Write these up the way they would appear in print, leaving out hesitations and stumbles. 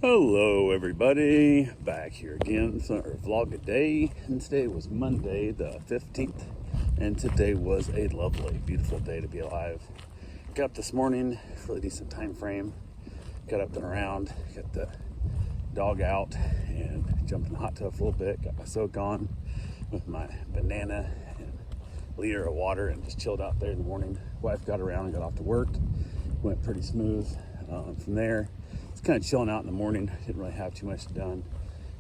Hello everybody, back here again for another vlog a day, and today was Monday the 15th, and today was a lovely, beautiful day to be alive. Got up this morning, really decent time frame, got up and around, got the dog out, and jumped in the hot tub for a little bit, got my soak on with my banana and liter of water, and just chilled out there in the morning. Wife got around and got off to work, went pretty smooth. From there, it's kind of chilling out in the morning. Didn't really have too much done.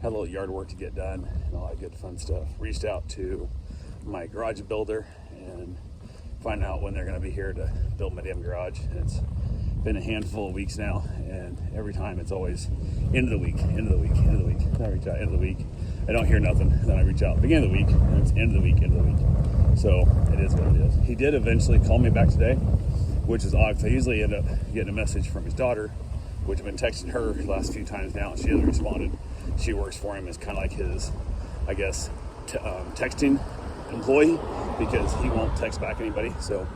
Had a little yard work to get done and all that good fun stuff. Reached out to my garage builder and find out when they're going to be here to build my damn garage. And it's been a handful of weeks now, and every time it's always end of the week, end of the week, end of the week. Then I reach out end of the week. I don't hear nothing. Then I reach out beginning of the week, and it's end of the week, end of the week. So it is what it is. He did eventually call me back today, which is odd because I usually end up getting a message from his daughter, which I've been texting her the last few times now, and she hasn't responded. She works for him as kind of like his, I guess, texting employee, because he won't text back anybody. So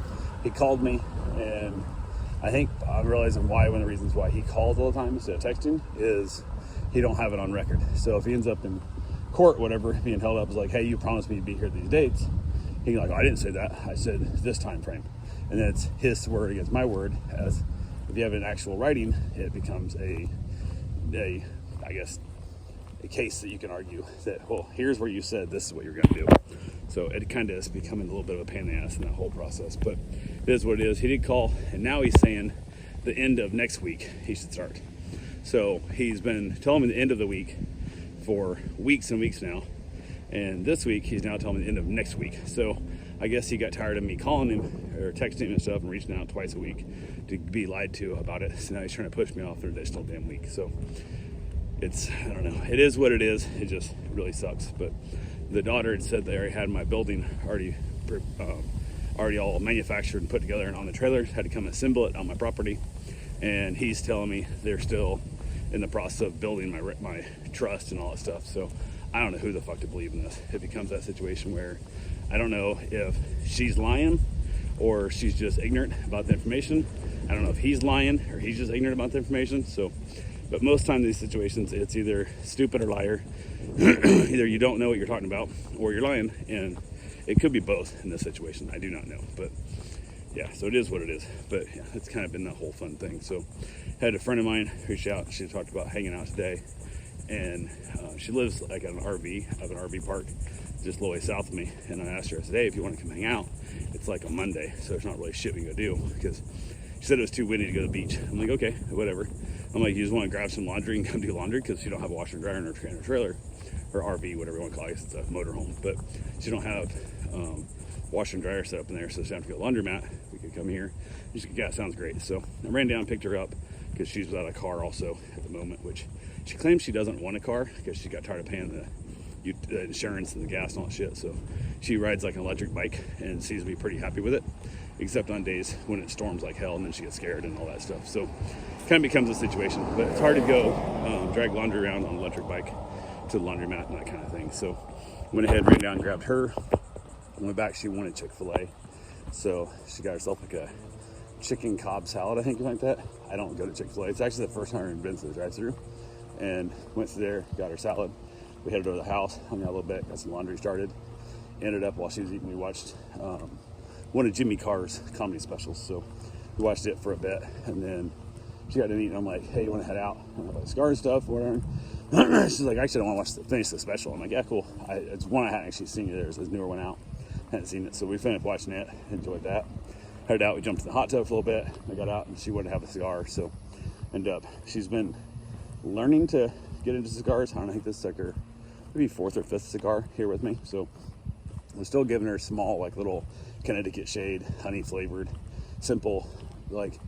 he called me, and I think I'm realizing why one of the reasons why he calls all the time instead of texting is he don't have it on record. So if he ends up in court, whatever, being held up, is like, hey, you promised me to be here these dates. He's like, oh, I didn't say that. I said this time frame. And then it's his word against my word. As if you have an actual writing, it becomes a I guess, a case that you can argue that, well, here's where you said this is what you're going to do. So it kind of is becoming a little bit of a pain in the ass in that whole process. But it is what it is. He did call, and now he's saying the end of next week he should start. So he's been telling me the end of the week for weeks and weeks now. And this week he's now telling me the end of next week. So I guess he got tired of me calling him or texting him and stuff and reaching out twice a week to be lied to about it. So now he's trying to push me off the additional damn week. So it's, I don't know. It is what it is. It just really sucks. But the daughter had said they already had my building already all manufactured and put together and on the trailer. Had to come assemble it on my property. And he's telling me they're still in the process of building my trust and all that stuff. So I don't know who the fuck to believe in this. It becomes that situation where I don't know if she's lying or she's just ignorant about the information. I don't know if he's lying or he's just ignorant about the information. So, but most times in these situations, it's either stupid or liar. Either you don't know what you're talking about or you're lying, and it could be both in this situation. I do not know, but yeah, so it is what it is. But yeah, it's kind of been that whole fun thing. So had a friend of mine reach out. She talked about hanging out today, and she lives like at an RV park just a little way south of me. And I asked her, I said, hey, if you want to come hang out, it's like a Monday, so there's not really shit we can go do, because she said it was too windy to go to the beach. I'm like, okay, whatever. I'm like, you just want to grab some laundry and come do laundry, because you don't have a washer and dryer in her trailer, or RV, whatever you want to call it. It's a motorhome, but she don't have washer and dryer set up in there, so she have to get a laundromat. We could come here. She's like, yeah, sounds great. So I ran down, picked her up, because she's without a car also at the moment, which she claims she doesn't want a car because she got tired of paying the insurance and the gas and all that shit. So she rides like an electric bike and seems to be pretty happy with it, except on days when it storms like hell, and then she gets scared and all that stuff. So it kind of becomes a situation, but it's hard to go drag laundry around on an electric bike to the laundromat and that kind of thing. So went ahead, ran down and grabbed her. Went back, she wanted Chick-fil-A, so she got herself like a chicken Cobb salad, I think, like that. I don't go to Chick-fil-A. It's actually the first time I've been to the drive-thru, and went through there, got her salad. We headed over to the house, hung out a little bit, got some laundry started. Ended up, while she was eating, we watched one of Jimmy Carr's comedy specials. So we watched it for a bit, and then she got to eat, and I'm like, hey, you want to head out? About cigar stuff or whatever. She's like, actually, I want to finish the special. I'm like, yeah, cool. It's one I hadn't actually seen either. There's this newer one out. Hadn't seen it, so we finished watching it. Enjoyed that. Headed out. We jumped in the hot tub for a little bit. I got out, and she wanted to have a cigar, so ended up. She's been learning to get into cigars. I don't know, I think this is like her maybe fourth or fifth cigar here with me. So we're still giving her small, like little Connecticut shade, honey flavored, simple, like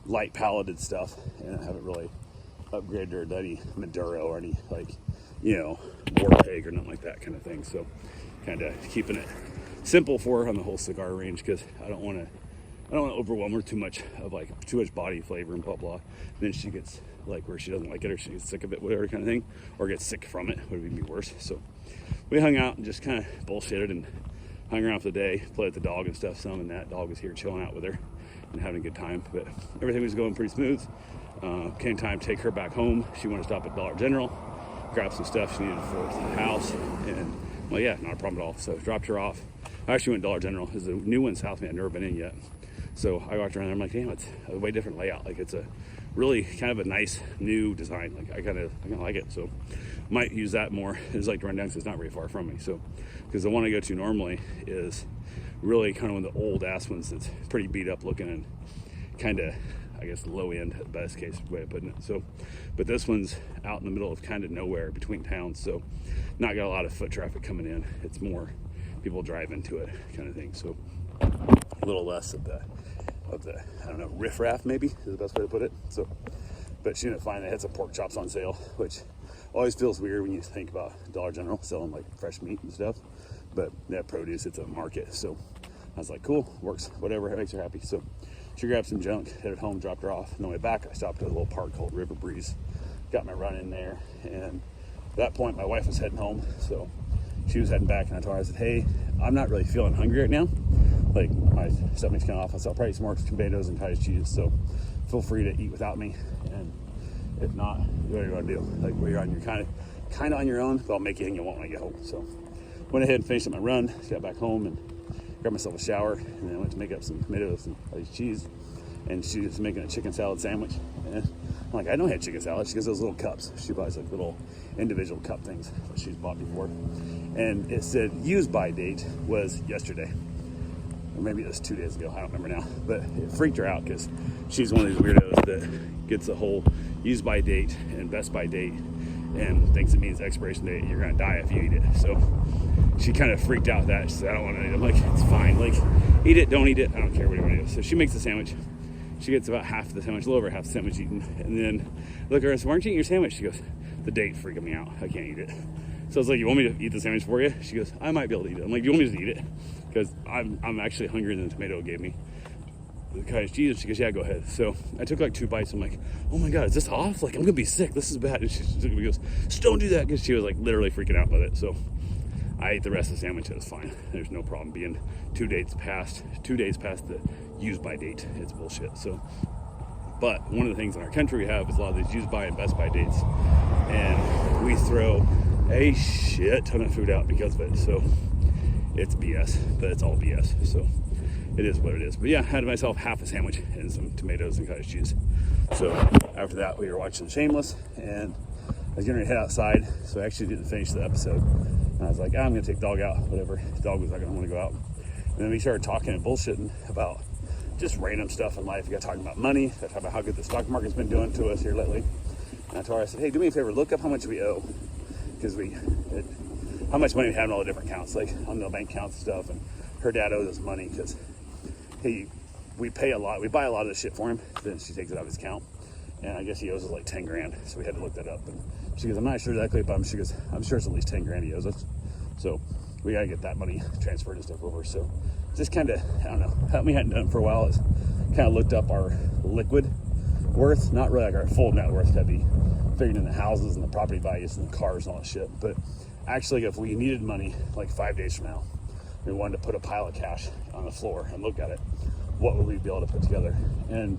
light palated stuff, and I haven't really upgraded her to any Maduro or any, like, you know, war pig or nothing like that kind of thing. So kind of keeping it simple for her on the whole cigar range, because I don't want to overwhelm her too much body flavor and blah blah. Then she gets like where she doesn't like it, or she gets sick of it, whatever kind of thing, or gets sick from it, would even be worse. So we hung out and just kind of bullshitted and hung around for the day, played with the dog and stuff some, and that dog was here chilling out with her and having a good time. But everything was going pretty smooth. Came time to take her back home. She wanted to stop at Dollar General, grab some stuff she needed for the house, and well, yeah, not a problem at all. So dropped her off. I actually went to Dollar General. It's a new one in South I've never been in yet. So I walked around there, I'm like, damn, it's a way different layout. Like, it's a really kind of a nice new design. Like, I kind of like it. So might use that more. It's like to run down because it's not very far from me. So, because the one I go to normally is really kind of one of the old ass ones that's pretty beat up looking and kind of, I guess, low end, best case way of putting it. So, but this one's out in the middle of kind of nowhere between towns. So not got a lot of foot traffic coming in. It's more people drive into it kind of thing. So a little less of the I don't know, riffraff maybe is the best way to put it. So, but she ended up finding they had some pork chops on sale, which always feels weird when you think about Dollar General selling like fresh meat and stuff. But that produce, it's a market. So I was like, cool, works, whatever, it makes her happy. So she grabbed some junk, headed home, dropped her off. On the way back, I stopped at a little park called River Breeze. Got my run in there, and at that point, my wife was heading home, so she was heading back, and I told her, I said, hey, I'm not really feeling hungry right now. Like, my stomach's kind of off. I said, I'll probably eat some more tomatoes and cottage cheese, so feel free to eat without me, and if not, what do you want to do? Like, well, you're kind of on your own, but I'll make you anything you want when I get home. So went ahead and finished up my run, got back home, and grabbed myself a shower, and then I went to make up some tomatoes and cottage cheese. And she was making a chicken salad sandwich. And I'm like, I don't have chicken salad. She goes, those little cups. She buys like little individual cup things that she's bought before. And it said use by date was yesterday. Or maybe it was 2 days ago. I don't remember now. But it freaked her out because she's one of these weirdos that gets the whole use by date and best by date and thinks it means expiration date. You're going to die if you eat it. So she kind of freaked out that. She said, I don't want to eat it. I'm like, it's fine. Like, eat it, don't eat it. I don't care what you want to do. So she makes the sandwich. She gets about half of the sandwich, a little over half the sandwich eaten. And then I look at her and I said, why aren't you eating your sandwich? She goes, the date's freaking me out. I can't eat it. So I was like, you want me to eat the sandwich for you? She goes, I might be able to eat it. I'm like, do you want me to eat it? Because I'm actually hungrier than the tomato gave me. The cottage cheese. She goes, yeah, go ahead. So I took like 2 bites. I'm like, oh my God, is this off? Like, I'm gonna be sick. This is bad. And she goes, just don't do that. Because she was like literally freaking out with it. So I ate the rest of the sandwich. It was fine. There's no problem being 2 days past the use by date. It's bullshit. So, but one of the things in our country we have is a lot of these use by and best by dates, and we throw a shit ton of food out because of it. So it's BS, but it's all BS. So it is what it is. But yeah, I had myself half a sandwich and some tomatoes and cottage cheese. So after that, we were watching Shameless, and I was getting ready to head outside. So I actually didn't finish the episode. And I was like, I'm gonna take dog out, whatever. The dog was not gonna want to go out. And then we started talking and bullshitting about just random stuff in life. We got talking about money. We got talking about how good the stock market's been doing to us here lately. And I told her, I said, hey, do me a favor, look up how much we owe. Because how much money we have in all the different accounts, like on the bank accounts and stuff. And her dad owes us money because we pay a lot. We buy a lot of this shit for him. Then she takes it out of his account. And I guess he owes us like 10 grand. So we had to look that up. And she goes, I'm not sure exactly, but she goes, I'm sure it's at least 10 grand he owes us. So we got to get that money transferred and stuff over. So just kind of, I don't know, something we hadn't done for a while is kind of looked up our liquid worth, not really like our full net worth. That'd be figuring in the houses and the property values and the cars and all that shit. But actually, if we needed money like 5 days from now, we wanted to put a pile of cash on the floor and look at it, what would we be able to put together? And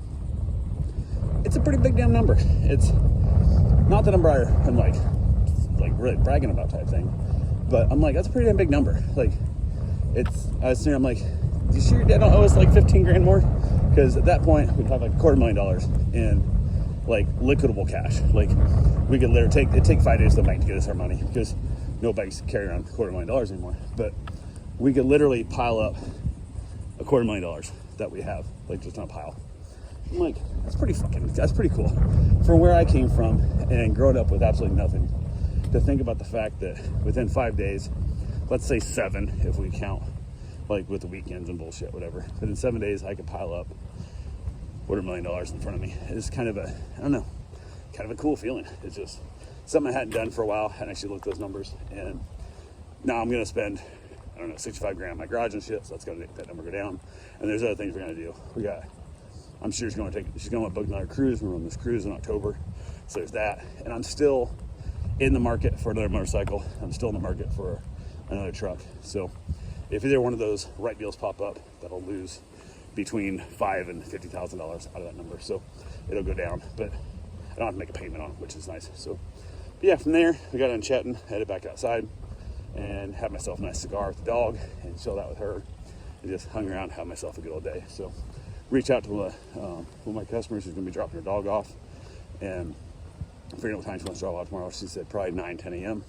it's a pretty big damn number. It's not the number I'm like really bragging about type thing, but I'm like, that's a pretty damn big number. Like, I was saying, I'm like, you sure your dad don't owe us like 15 grand more? Because at that point, we'd have like $250,000 in like liquidable cash. Like, we could literally take 5 days to the bank to get us our money because no banks carry around $250,000 anymore. But we could literally pile up $250,000 that we have, like just on a pile. I'm like, that's pretty cool. From where I came from and growing up with absolutely nothing, to think about the fact that within 5 days, let's say 7 if we count like with the weekends and bullshit, whatever. But in 7 days, I could pile up $250,000 in front of me. It's kind of a, I don't know, kind of a cool feeling. It's just something I hadn't done for a while. I hadn't actually looked at those numbers. And now I'm going to spend, I don't know, 65 grand on my garage and shit. So that's going to make that number go down. And there's other things we're going to do. I'm sure she's going to book another cruise. We're on this cruise in October. So there's that. And I'm still in the market for another motorcycle. I'm still in the market for another truck. So if either one of those right deals pop up, that'll lose between $5,000 and $50,000 out of that number. So it'll go down. But I don't have to make a payment on it, which is nice. So yeah, from there we got done chatting, headed back outside, and had myself a nice cigar with the dog and chilled out with her, and just hung around, had myself a good old day. So reach out to one of my customers who's going to be dropping her dog off, and figuring out what time she wants to drop off tomorrow. She said probably 9, 10 a.m.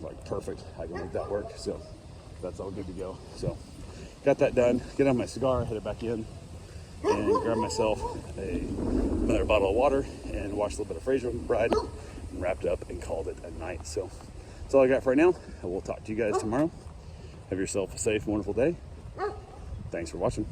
Like, perfect, I can make that work. So that's all good to go. So got that done, get on my cigar, headed back in, and grab myself another bottle of water and watched a little bit of Fraser Bride, and wrapped up and called it a night. So that's all I got for right now. I will talk to you guys tomorrow. Have yourself a safe, wonderful day. Thanks for watching.